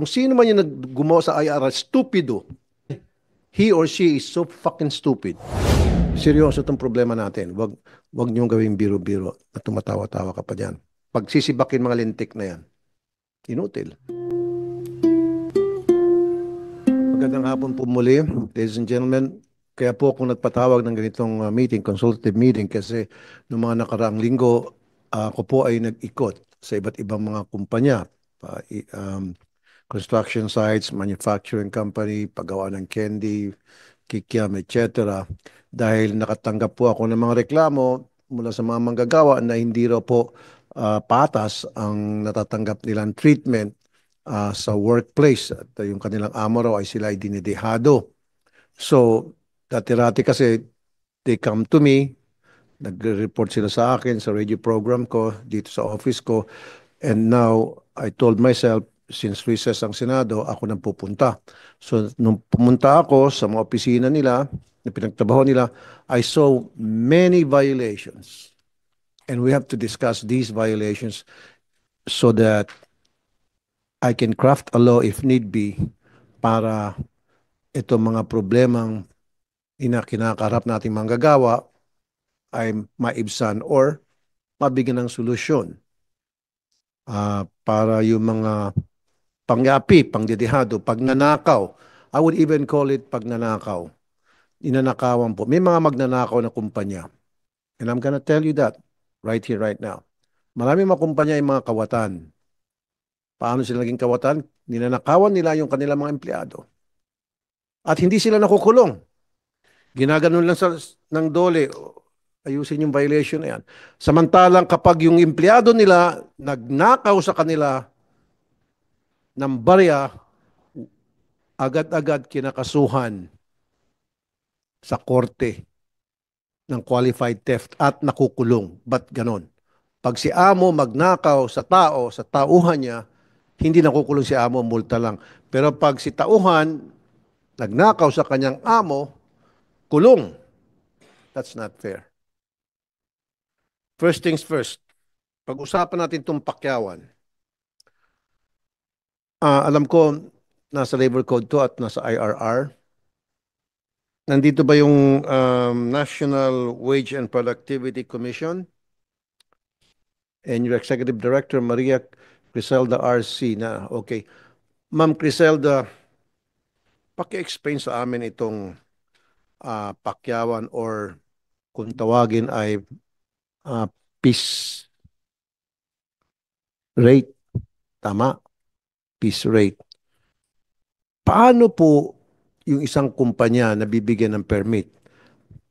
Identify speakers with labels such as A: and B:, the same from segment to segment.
A: Kung sino man yung gumawa sa IRR, stupido. He or she is so fucking stupid. Seryoso itong problema natin. Wag niyong gawing biro-biro at tumatawa-tawa ka pa dyan. Pag sisibakin mga lintik na yan, inutil. Magandang hapon po muli, ladies and gentlemen. Kaya po ako nagpatawag ng ganitong meeting, consultative meeting, kasi noong mga nakaraang linggo, ako po ay nag-ikot sa iba't ibang mga kumpanya, construction sites, manufacturing company, paggawa ng candy, kikiam, etc. Dahil nakatanggap po ako ng mga reklamo mula sa mga manggagawa na hindi raw po patas ang natatanggap nilang treatment sa workplace. At yung kanilang amo raw ay sila ay dinidehado. So, dati-rati kasi they come to me, nagre-report sila sa akin sa radio program ko, dito sa office ko, and now I told myself, since recess ang Senado, ako nang pupunta. So, nung pumunta ako sa mga opisina nila, na pinagtrabaho nila, I saw many violations. And we have to discuss these violations so that I can craft a law if need be para itong mga problemang kinakaharap nating manggagawa ay maibsan or mabigyan ng solusyon para yung mga pangyapi, pangdidihado, pagnanakaw. I would even call it pagnanakaw. Inanakawan po. May mga magnanakaw na kumpanya. And I'm gonna tell you that right here, right now. Maraming mga kumpanya ay mga kawatan. Paano sila naging kawatan? Ninanakawan nila yung kanilang mga empleyado. At hindi sila nakukulong. Ginaganon lang ng dole, ayusin yung violation na yan. Samantalang kapag yung empleyado nila nagnakaw sa kanila ng barya, agad-agad kinakasuhan sa korte ng qualified theft at nakukulong. Ba't ganon? Pag si amo magnakaw sa tao, sa tauhan niya, hindi nakukulong si amo, multa lang. Pero pag si tauhan nagnakaw sa kanyang amo, kulong. That's not fair. First things first, pag-usapan natin itong pakyawan. Alam ko, nasa labor code to at nasa IRR. Nandito ba yung National Wage and Productivity Commission? And your Executive Director, Maria Criselda RC na, okay. Ma'am Criselda, paki-explain sa amin itong pakyawan or kung tawagin ay peace rate. Tama? Peace rate. Paano po yung isang kumpanya na bibigyan ng permit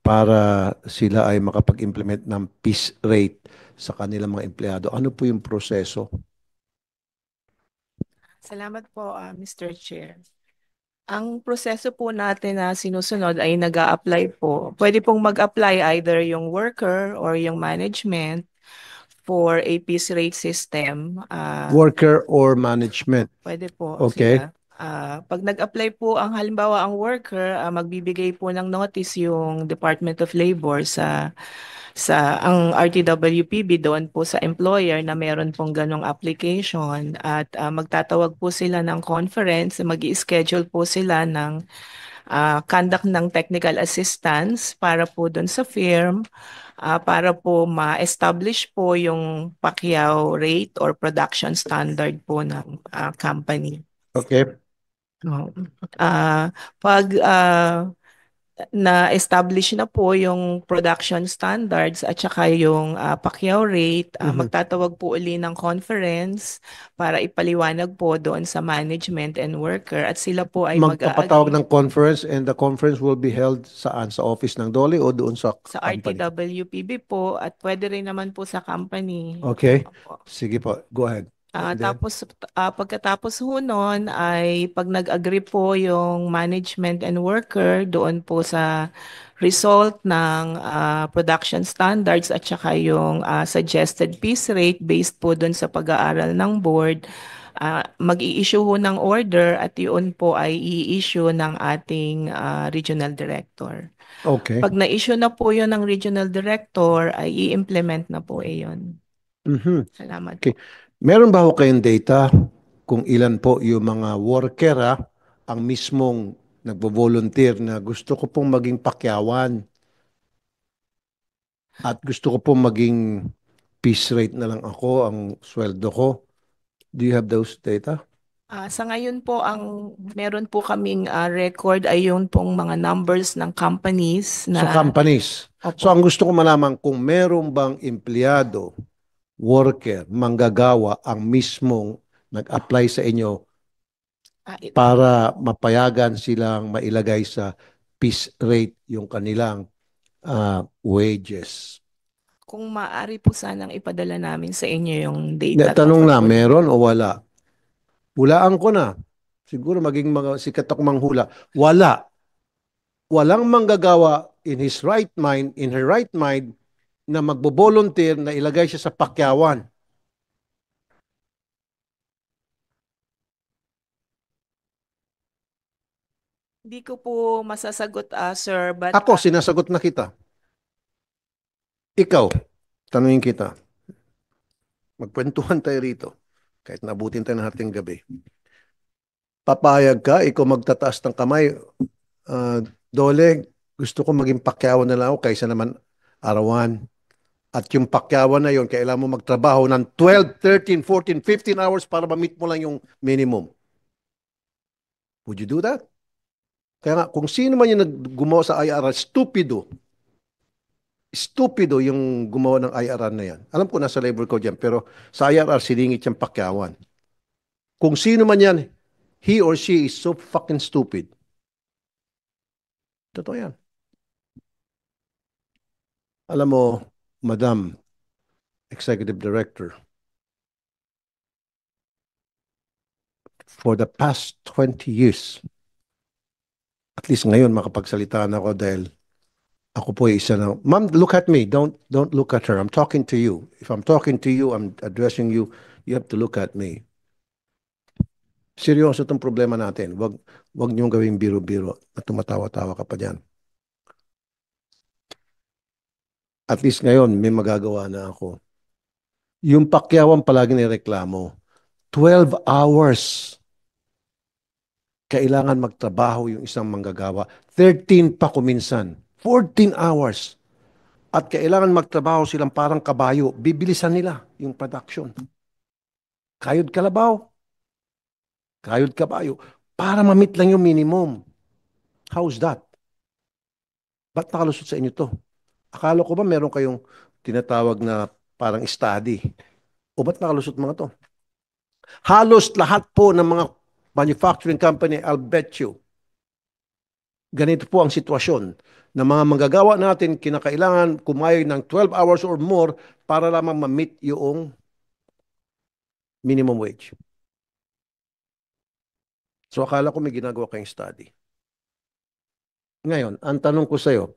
A: para sila ay makapag-implement ng peace rate sa kanilang mga empleyado? Ano po yung proseso?
B: Salamat po, Mr. Chair. Ang proseso po natin na sinusunod ay nag-a-apply po. Pwede pong mag-apply either yung worker or yung management for a peace rate system.
A: Worker or management?
B: Pwede po
A: Okay.
B: sila. Pag nag-apply po ang halimbawa ang worker, magbibigay po ng notice yung Department of Labor sa ang RTWPB doon po sa employer na meron pong ganong application at magtatawag po sila ng conference, mag-i-schedule po sila ng conduct ng technical assistance para po doon sa firm para po ma-establish po yung Pacquiao rate or production standard po ng company.
A: Okay.
B: Pag na-establish na po yung production standards at saka yung Pacquiao rate, magtatawag po uli ng conference para ipaliwanag po doon sa management and worker at sila po ay
A: magpapatawag ng conference and the conference will be held saan? Sa office ng DOLE o doon sa company?
B: RTWPB po at pwede rin naman po sa company.
A: Okay. Sige po. Go ahead.
B: Tapos pagkatapos ho nun ay pag nag-agree po yung management and worker doon po sa result ng production standards at saka yung suggested peace rate based po doon sa pag-aaral ng board, mag-i-issue ho ng order at yun po ay i-issue ng ating regional director.
A: Okay.
B: Pag na-issue na po yun ng regional director ay i-implement na po yun. Salamat.
A: Okay. Meron ba ho kayong data kung ilan po yung mga worker ang mismong nagbo-volunteer na gusto ko pong maging pakyawan at gusto ko pong maging piece rate na lang ako, ang sweldo ko. Do you have those data?
B: Sa ngayon po, ang meron po kaming record ay yung pong mga numbers ng companies
A: So
B: na,
A: companies. So
B: opo.
A: ang gusto ko malaman kung meron bang empleyado, worker, manggagawa ang mismong nag-apply sa inyo
B: Ah, it-
A: para mapayagan silang mailagay sa piece rate yung kanilang wages.
B: kung maaari po sanang ipadala namin sa inyo yung data
A: Tanong
B: tungkol
A: na,
B: po doon.
A: meron o wala? Hulaan ko na. Siguro maging mga sikat ako manghula. Wala. Walang manggagawa in his right mind, in her right mind, na magbo-volunteer na ilagay siya sa pakyawan.
B: Hindi ko po masasagot, sir, but
A: Ako, sinasagot na kita. Ikaw, tanungin kita. Magkwentuhan tayo rito. Kahit nabutin tayo ng hating gabi. Papayag ka, ikaw magtataas ng kamay. Dole, gusto ko maging pakyawan na lang ako kaysa naman arawan. At yung pakyawan na yon, kailangan mo magtrabaho ng 12, 13, 14, 15 hours para ma-meet mo lang yung minimum. Would you do that? Kaya nga, kung sino man yung gumawa sa IRR, stupido. Stupido yung gumawa ng IRR na yan. Alam ko nasa labor code yan, pero sa IRR, siningit yung pakyawan. Kung sino man yan, he or she is so fucking stupid. Totoo yan. Alam mo, Madam Executive Director, for the past 20 years, at least ngayon makapagsalita na ako dahil ako po ay isa na, Ma'am, look at me. Don't look at her. I'm talking to you. If I'm talking to you, I'm addressing you. You have to look at me. Seryoso itong problema natin. Wag niyong gawing biro-biro at tumatawa-tawa ka pa dyan. At least ngayon, may magagawa na ako. Yung pakyawan palagi nireklamo. 12 hours kailangan magtrabaho yung isang manggagawa. 13 pa kuminsan. 14 hours. At kailangan magtrabaho silang parang kabayo. Bibilisan nila yung production. Kayod kalabaw. Kayod kabayo. Para ma-meet lang yung minimum. How's that? Ba't nakalusot sa inyo to? Akala ko ba meron kayong tinatawag na parang study? O ba't nakalusot mga to? Halos lahat po ng mga manufacturing company, I'll bet you, ganito po ang sitwasyon na mga manggagawa natin kinakailangan kumayod ng 12 hours or more para lamang ma-meet yung minimum wage. So akala ko may ginagawa kayong study. Ngayon, ang tanong ko sa iyo,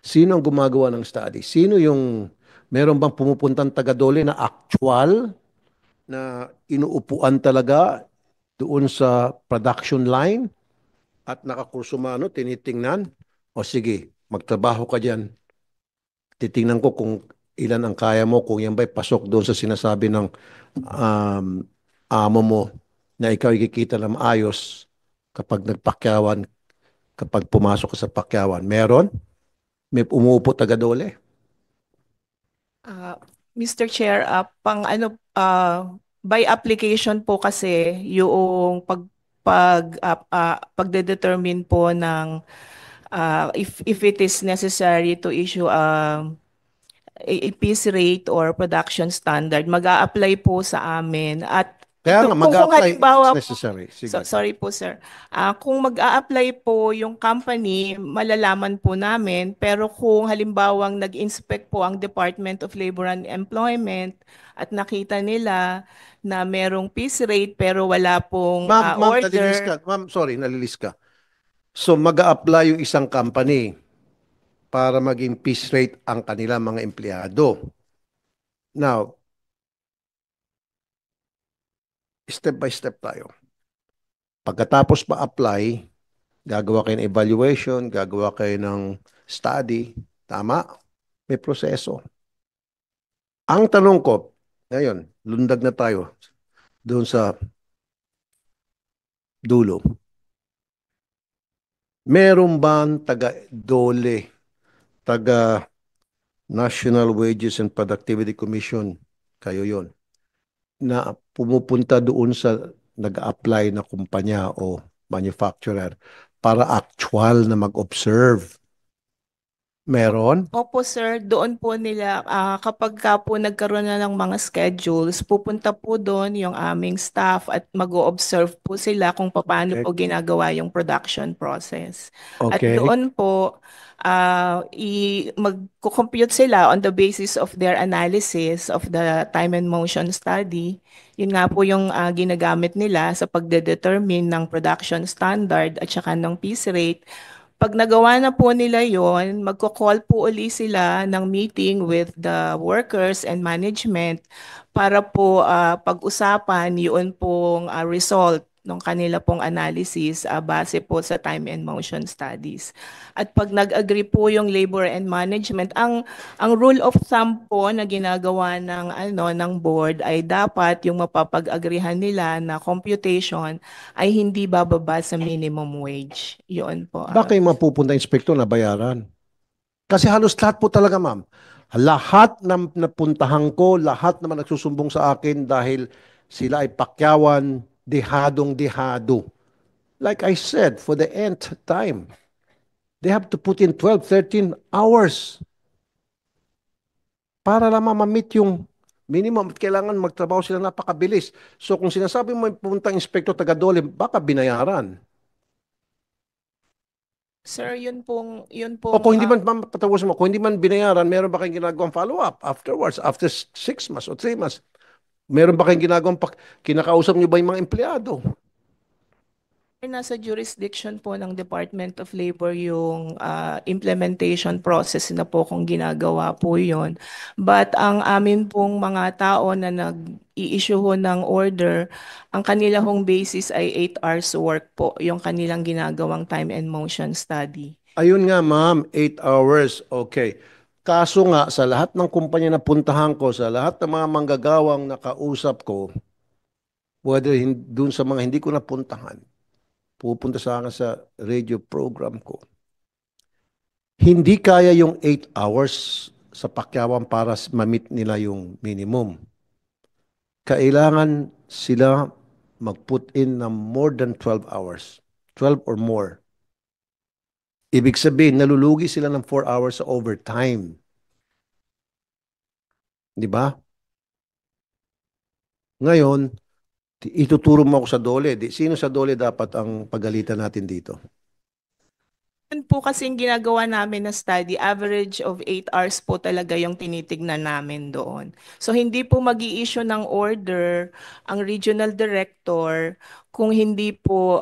A: sino ang gumagawa ng study? Sino yung, meron bang pumupuntang taga-dole na actual na inuupuan talaga doon sa production line at nakakurso mano, tinitingnan? O sige, magtrabaho ka dyan. Titingnan ko kung ilan ang kaya mo, kung yan ba'y pasok doon sa sinasabi ng um, amo mo na ikaw ikikita na maayos kapag nagpakyawan, kapag pumasok ka sa pakyawan. Meron? May umuupo taga-dole?
B: Ah, Mr. Chair, by application po kasi yung pagde-determine po ng if it is necessary to issue a piece rate or production standard, mag-a-apply po sa amin. At
A: Kaya nga,
B: kung
A: mag-a-apply if it's
B: halimbawa po,
A: necessary. Sige.
B: sorry po sir, kung mag-a-apply po yung company, malalaman po namin, pero kung halimbawang nag-inspect po ang Department of Labor and Employment at nakita nila na merong piece rate pero wala pong
A: Ma'am, nalilis
B: order.
A: ka. Ma'am, sorry, nalilis ka. So, mag-a-apply yung isang company para maging piece rate ang kanilang mga empleyado. Now, step by step tayo. Pagkatapos pa-apply, gagawa kayo ng evaluation, gagawa kayo ng study. Tama? May proseso. Ang tanong ko, ngayon, lundag na tayo. doon sa dulo. Meron bang taga-DOLE, taga National Wages and Productivity Commission, kayo yon, na pumupunta doon sa nag-apply na kumpanya o manufacturer para actual na mag-observe? Meron?
B: Opo sir, doon po nila kapag ka po nagkaroon na ng mga schedules, pupunta po doon yung aming staff at mag-o-observe po sila kung paano
A: Okay.
B: po ginagawa yung production process. At
A: Okay.
B: doon po magko-compute sila on the basis of their analysis of the time and motion study. Yun nga po yung ginagamit nila sa pagde-determine ng production standard at saka ng piece rate. Pag nagawa na po nila yon, magko-call po uli sila ng meeting with the workers and management para po pag-usapan yun pong result ng kanila pong analysis base po sa time and motion studies. At pag nag-agree po yung labor and management, ang rule of thumb po na ginagawa ng ng board ay dapat yung mapapag-agreehan nila na computation ay hindi bababa sa minimum wage. Yun po.
A: Baka yung mapupunta inspektor na bayaran. Kasi halos lahat po talaga, ma'am. Lahat ng napuntahan ko, lahat naman nagsusumbong sa akin dahil sila ay pakyawan, dehadong-dehado. Like I said, for the nth time, they have to put in 12, 13 hours para lang ma-meet yung minimum. At kailangan magtrabaho sila napakabilis. So kung sinasabi mo yung puntang inspektor taga-Dole, baka binayaran.
B: Sir, yun
A: O
B: pong
A: kung hindi man, ma'am, patapos mo, kung hindi man binayaran, meron ba kayong ginagawang follow-up afterwards, after 6 months o 3 months? Meron ba kayong ginagawang, kinakausap niyo ba yung mga empleyado?
B: nasa jurisdiction po ng Department of Labor yung implementation process na po kung ginagawa po yon. But ang amin pong mga tao na nag-i-issue ho ng order, ang kanila hong basis ay 8 hours work po, yung kanilang ginagawang time and motion study.
A: Ayun nga, ma'am, 8 hours, okay. Kaso nga, sa lahat ng kumpanya na puntahan ko, sa lahat ng mga manggagawang nakausap ko, whether dun sa mga hindi ko napuntahan, pupunta sa akin sa radio program ko, hindi kaya yung 8 hours sa pakyawan para ma-meet nila yung minimum. Kailangan sila mag-put in ng more than 12 hours. 12 or more. Ibig sabihin, nalulugi sila ng 4 hours sa overtime. Di ba? Ngayon, ituturo mo ako sa dole. Sino sa dole dapat ang pagalitan natin dito?
B: Yun po kasing ginagawa namin na study, average of 8 hours po talaga yung tinitignan namin doon. So hindi po mag-i-issue ng order ang regional director kung hindi po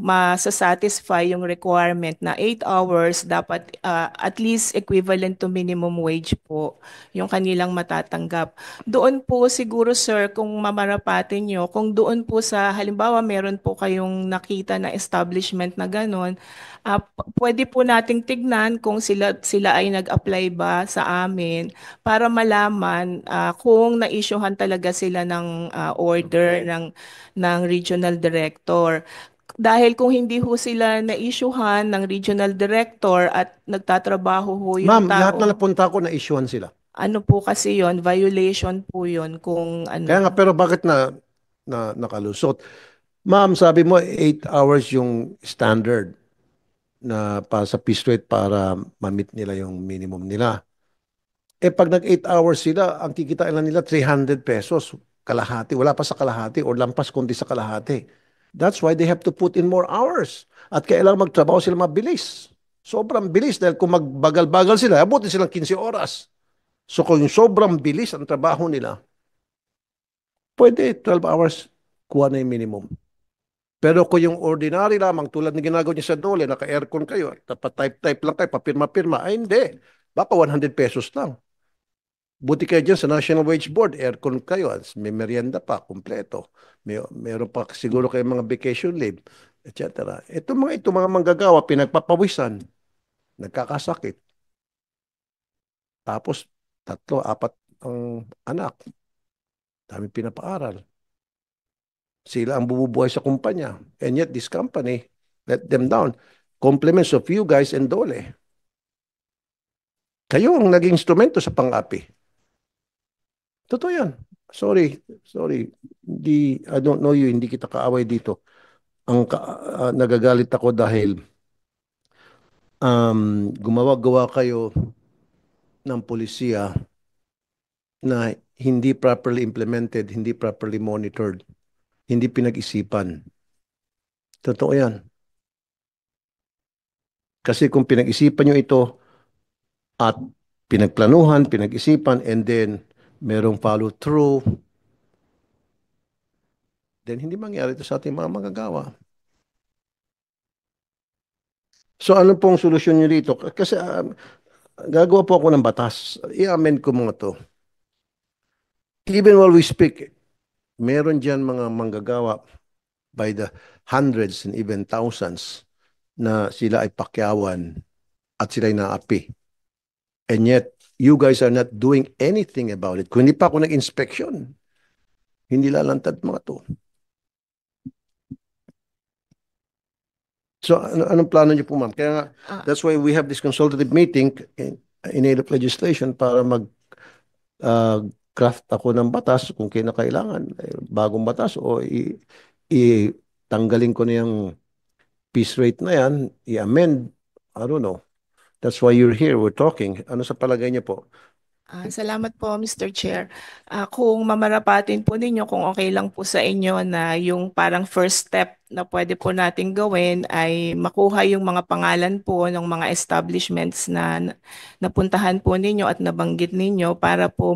B: masasatisfy yung requirement na 8 hours dapat at least equivalent to minimum wage po yung kanilang matatanggap. Doon po siguro sir, kung mamarapatin nyo, kung doon po sa halimbawa meron po kayong nakita na establishment na gano'n, pwede po nating tignan kung sila ay nag-apply ba sa amin para malaman kung na-issuehan talaga sila ng order ng regional director. Dahil kung hindi ho sila na-issuehan ng regional director at nagtatrabaho ho yung
A: Ma'am, lahat na
B: tao,
A: napunta ko na-issuean sila.
B: ano po kasi yon, violation po yon kung
A: Kaya nga,
B: ano.
A: pero bakit na nakalusot? Ma'am, sabi mo 8 hours yung standard na para sa piece rate para ma-meet nila yung minimum nila. Eh pag nag 8 hours sila, ang kikitain lang nila 300 pesos. Kalahati. Wala pa sa kalahati or lampas kundi sa kalahati. That's why they have to put in more hours. At kailangan magtrabaho sila mabilis. Sobrang bilis dahil kung magbagal-bagal sila, abutin silang 15 oras. So kung sobrang bilis ang trabaho nila, pwede 12 hours kuha na yung minimum. Pero kung yung ordinary lamang, tulad ng ginagawa niya sa Dole, naka-aircon kayo, type-type lang kayo, papirma-pirma, ay hindi. Baka 100 pesos lang. Buti kayo dyan sa National Wage Board, aircon kayo, may merienda pa, kumpleto. Meron pa siguro kayo mga vacation leave, etc. Ito mga manggagawa, pinagpapawisan, nagkakasakit. Tapos, 3, 4 ang anak. Dami pinapaaral. Sila ang bumubuhay sa kumpanya. And yet this company let them down. Compliments of you guys and Dole. Kayo ang naging instrumento sa pang-api. Totoo yan. Sorry, sorry. Hindi, I don't know you, hindi kita kaaway dito. Nagagalit ako dahil gumawa-gawa kayo ng polisiya na hindi properly implemented, hindi properly monitored, hindi pinag-isipan. Totoo yan. Kasi kung pinag-isipan nyo ito at pinagplanuhan, pinag-isipan, and then merong follow-through, then hindi mangyari ito sa ating mga manggagawa. So ano pong solusyon nyo dito? Kasi gagawa po ako ng batas. I-amend ko mga to. Even while we speak, meron dyan mga manggagawa by the hundreds and even thousands na sila ay pakyawan at sila ay naapi. And yet, you guys are not doing anything about it. Kung hindi pa ako nag-inspection, hindi lalantad mga to. So, anong plano niyo po, ma'am? Kaya nga, that's why we have this consultative meeting in aid of legislation para craft ako ng batas kung kinakailangan, bagong batas o tanggalin ko na yung piece rate na yan, i-amend. I don't know. That's why you're here, we're talking. Ano sa palagay niyo po?
B: Salamat po, Mr. Chair. Kung mamarapatin po ninyo, kung okay lang po sa inyo na yung parang first step na pwede po natin gawin ay makuha yung mga pangalan po ng mga establishments na napuntahan po ninyo at nabanggit ninyo para po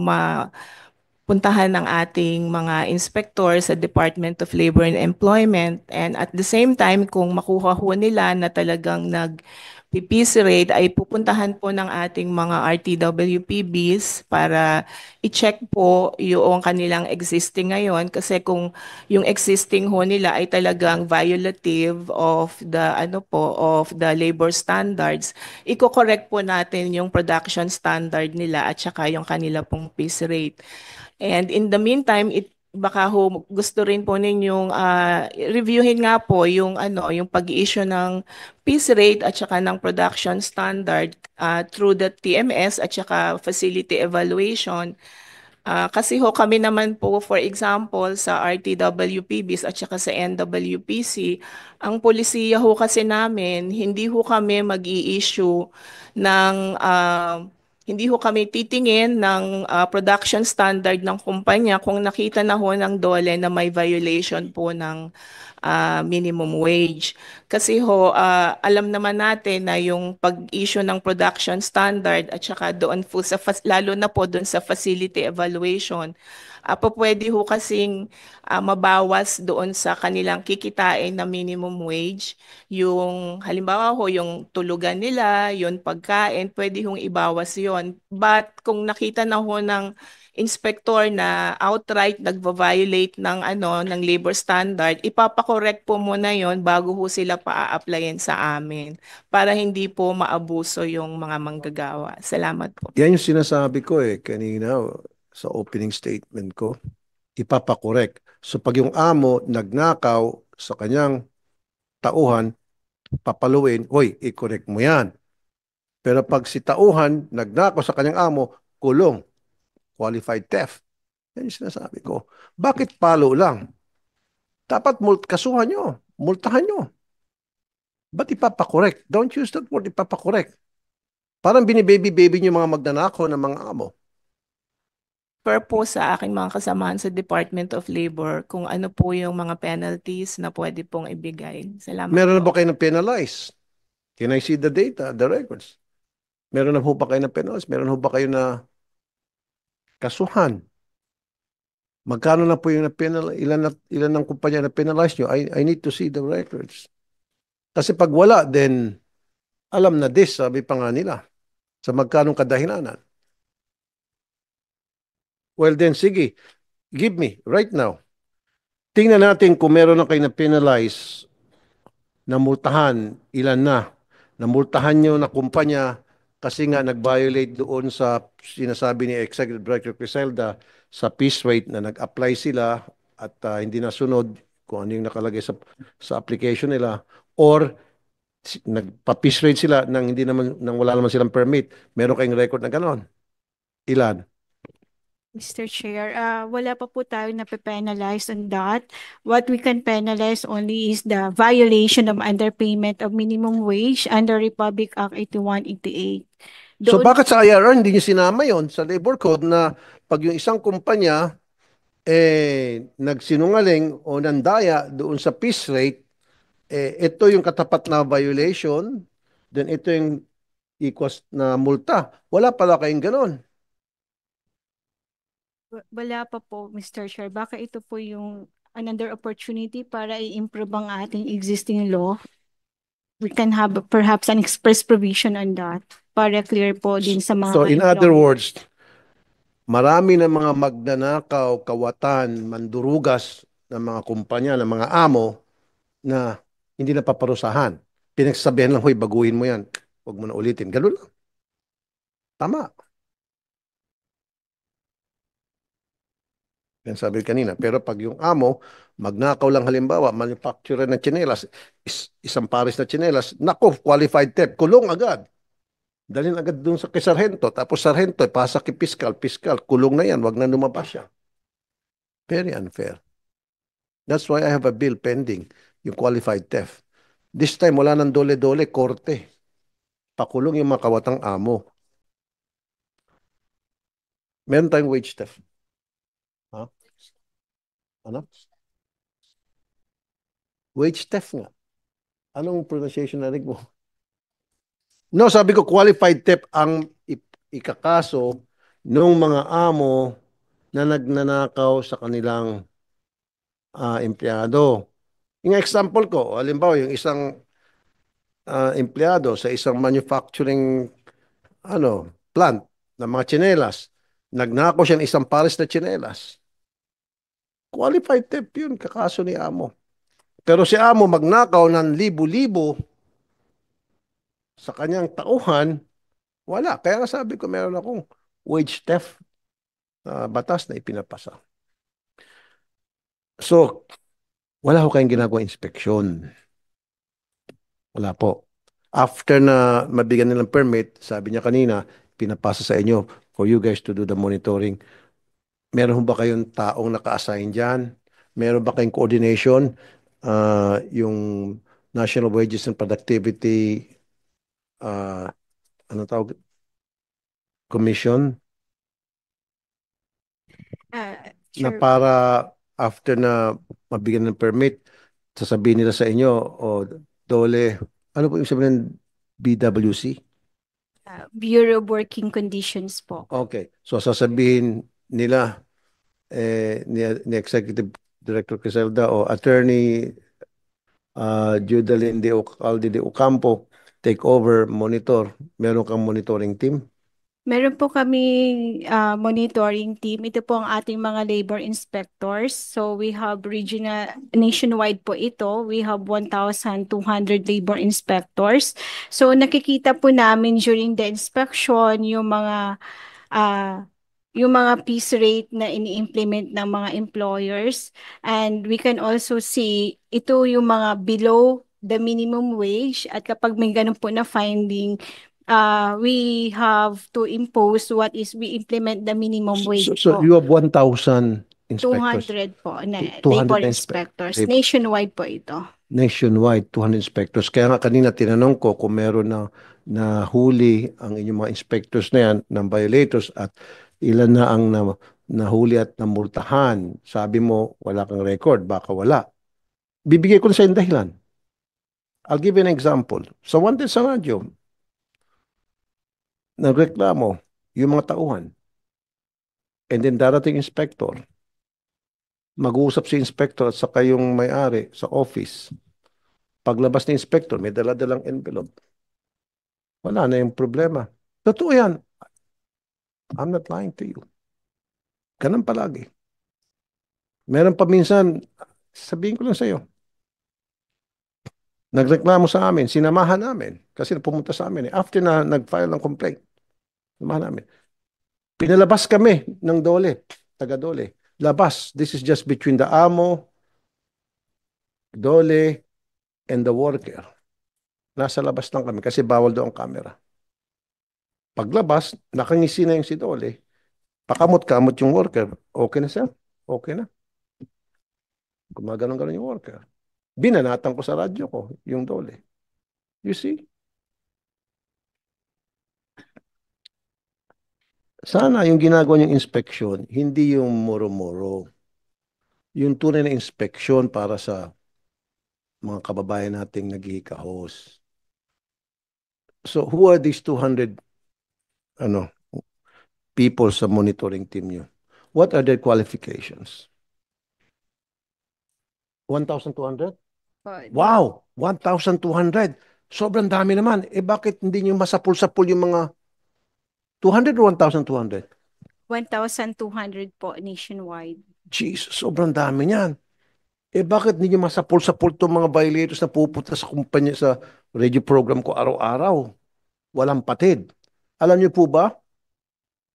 B: puntahan ng ating mga inspector sa Department of Labor and Employment, and at the same time kung makuha ho nila na talagang nag-PPC rate ay pupuntahan po ng ating mga RTWPBs para i-check po yung kanilang existing ngayon, kasi kung yung existing ho nila ay talagang violative of the of the labor standards, i-correct po natin yung production standard nila at saka yung kanila pong piece rate. And in the meantime, baka ho gusto rin po ninyong reviewin nga po yung yung pag-issue ng piece rate at saka ng production standard through the TMS at saka facility evaluation. Kasi ho kami naman po, for example, sa RTWPBs at saka sa NWPC, ang polisiya ho kasi namin, ng hindi ho kami titingin ng production standard ng kumpanya kung nakita na ho ng DOLE na may violation po ng minimum wage. Kasi ho, alam naman natin na yung pag-issue ng production standard at saka doon po lalo na po doon sa facility evaluation, pwede ho kasing mabawas doon sa kanilang kikitain na minimum wage. Yung halimbawa ho, yung tulugan nila, yung pagkain, pwede hong ibawas yon. But kung nakita na ho ng inspector na outright nagvo-violate ng ng labor standard, ipapakorek po muna yon bago ho sila pa-applyin sa amin para hindi po maabuso yung mga manggagawa. Salamat po.
A: Yan yung sinasabi ko kanina sa opening statement ko. Ipapakorek. So pag yung amo nagnakaw sa kanyang tauhan, papaluin, hoy, i-correct mo yan. Pero pag si tauhan nagnakaw sa kanyang amo, kulong, qualified theft. Yan yung sinasabi ko. Bakit palo lang? Dapat kasuhan nyo, multahan nyo. Ba't ipapakorek? Don't use that word, ipapakorek. Parang binibaby-baby nyo mga magnanakaw ng mga amo.
B: Per po sa aking mga kasamahan sa Department of Labor kung ano po yung mga penalties na pwede pong ibigay. Salamat
A: Meron na
B: po.
A: ba kayo na penalize? Can I see the data, the records? Meron na po ba kayo na penalize? Meron na ba kayo na kasuhan? Magkano na po yung na-penalize? Ilan ng kumpanya na penalize nyo? I need to see the records. Kasi pag wala, then alam na this, sabi pa nga nila. Sa magkanong kadahilanan. Well then, sige. Give me, right now. Tingnan natin kung meron na kayo na penalize, namultahan, ilan na. Namultahan nyo na kumpanya kasi nga nag-violate doon sa sinasabi ni Executive Director Criselda sa piece rate na nag-apply sila at hindi nasunod kung ano yung nakalagay sa application nila, or nagpa-piece rate sila nang hindi naman nang wala naman silang permit. Meron kayong record na ganon? Ilan?
C: Mr. Chair, wala pa po tayo na penalize on that. What we can penalize only is the violation of underpayment of minimum wage under Republic Act 8188.
A: So
C: Doon
A: bakit sa IRR hindi niyo sinama yon sa labor code na pag yung isang kumpanya nagsinungaling o nandaya doon sa piece rate, ito yung katapat na violation, then ito yung equals na multa. Wala pala kayong ganon.
C: wala pa po, Mr. Chair. Baka ito po yung another opportunity para i-improve ang ating existing law. We can have perhaps an express provision on that para clear po din sa mga
A: So in other
C: employer.
A: words, marami ng mga magnanakaw, kawatan, mandurugas ng mga kumpanya, ng mga amo na hindi na paparusahan. Pinagsasabihan lang, hoy, baguhin mo yan. Huwag mo na ulitin. Ganun lang. Tama. Yan sabi kanina. Pero pag yung amo, magnakaw lang halimbawa, manufacturer ng tsinelas, isang pares na tsinelas, nako, qualified theft, kulong agad. Dalhin agad dun sa kay sarhento. Tapos sarhento, pasa kay piskal, piskal, kulong na yan, wag na lumabas siya. Very unfair. That's why I have a bill pending, yung qualified theft. This time, wala nang dole-dole, korte. Pakulong yung mga kawatang amo. Meron tayong wage theft. Ha? Ano? Wage theft nga. Anong pronunciation na mo? No, sabi ko qualified theft ang ikakaso ng mga amo na nagnanakaw sa kanilang empleyado. Yung example ko, halimbawa yung isang empleyado sa isang manufacturing plant ng mga tsinelas, nagnakaw siya ng isang pares na tsinelas. Qualified theft yun, kakaso ni amo. Pero si amo magnakaw ng libo-libo sa kanyang tauhan, wala. Kaya nga sabi ko, meron akong wage theft batas na ipinapasa. So, wala ko kayong ginagawa inspeksyon. Wala po. After na mabigyan nilang permit, sabi niya kanina, pinapasa sa inyo for you guys to do the monitoring. Meron ba kayong taong naka-assign dyan? Meron ba kayong coordination? Yung National Wages and Productivity ano tawag? Commission na
C: Sure.
A: para after na mabigyan ng permit, sasabihin nila sa inyo, o dole, ano po yung sabihin ng BWC?
C: Bureau of Working Conditions po.
A: Okay. So sasabihin nila ni Executive Director Criselda o Attorney Judalyn de Ocampo take over, monitor. Meron kang monitoring team?
C: Meron po kami monitoring team. Ito po ang ating mga labor inspectors. So we have regional, nationwide po ito. We have 1,200 labor inspectors. So nakikita po namin during the inspection ah, yung mga piece rate na ini-implement ng mga employers. And we can also see ito yung mga below the minimum wage. At kapag may ganun po na finding, we have to impose we implement the minimum wage
A: So
C: po.
A: you have 1,000 inspectors?
C: 200 po na
A: 200
C: labor
A: na
C: inspectors.
A: labor.
C: Nationwide po ito.
A: Nationwide, 200 inspectors. Kaya nga kanina tinanong ko kung meron na huli ang inyong mga inspectors na yan ng violators at ilan na ang nahuli at namultahan. Sabi mo, wala kang record, baka wala. Bibigay ko na sa dahilan. I'll give you an example. Sa Wanted sa radyo, nagreklamo yung mga tauhan. And then darating inspector. Mag-uusap si inspector at saka yung may-ari sa office. Paglabas ni inspector, may dala-dalang envelope. Wala na yung problema. Totoo yan. I'm not lying to you. Ganun palagi. Meron pa minsan, sabihin ko lang sa iyo, nagreklamo sa amin, sinamahan namin, kasi pumunta sa amin. After na nag-file ng complaint, sinamahan namin. Pinalabas kami ng dole, taga-dole. Labas. This is just between the amo Dole and the worker. Nasa labas lang kami kasi bawal doon ang camera. Paglabas, nakangisi na yung si Dole. Pakamot-kamot yung worker. Okay na sir? Okay na. Gumaganon-ganon yung worker. Binanatan ko sa radyo ko, yung Dole. You see? Sana yung ginagawa niyong inspeksyon, hindi yung muro-muro. Yung tunay na inspeksyon para sa mga kababayan nating naghihikahos. So who are these 200 ano, people sa monitoring team niyo? What are their qualifications? 1,200? Wow! 1,200. Sobrang dami naman. Eh bakit hindi niyo masapul-sapul yung mga 200 or 1,200?
C: 1,200 po nationwide.
A: Jesus, sobrang dami niyan. Eh bakit hindi niyo masapul-sapul itong mga violators na pupunta sa kumpanya sa radio program ko araw-araw? Walang patid. Alam niyo po ba,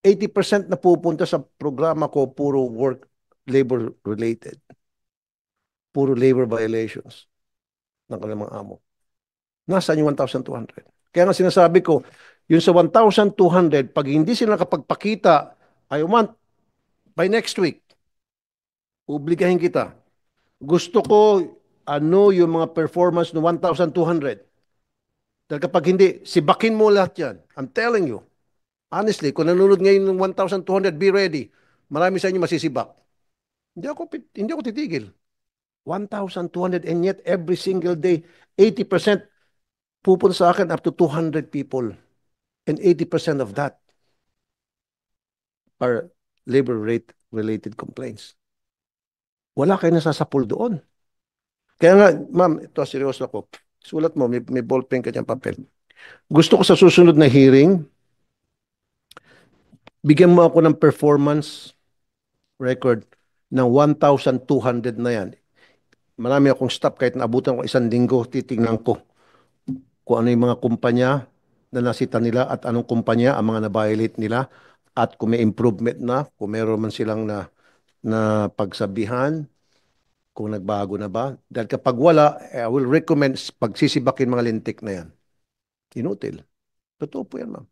A: 80% na pupunta sa programa ko puro work labor related. Puro labor violations ng kanilang mga amo. Nasaan yung 1,200? Kaya nga sinasabi ko, yung sa 1,200, pag hindi sila nakapagpakita, I want by next week, obligahin kita. Gusto ko ano yung mga performance ng 1,200. Dahil kapag hindi, sibakin mo lahat yan. I'm telling you. Honestly, kung nanonood ngayon ng 1,200, be ready. Marami sa inyo masisibak. Hindi ako titigil. 1,200 and yet every single day, 80% pupunta sa akin up to 200 people. And 80% of that are labor rate related complaints. Wala kayo nasasapul doon. Kaya nga, ma'am, ito seryoso ako. Sulat mo, may ballpen ka dyan papel. Gusto ko sa susunod na hearing, bigyan mo ako ng performance record ng 1,200 na yan. Marami akong staff, kahit naabutan ko 1 linggo, titingnan ko kung ano yung mga kumpanya na nasita nila at anong kumpanya ang mga na-violate nila at kung may improvement na, kung meron man silang na pagsabihan, kung nagbago na ba. Dahil kapag wala, I will recommend pagsisibakin mga lintik na yan. Inutil. Totoo po yan, ma'am.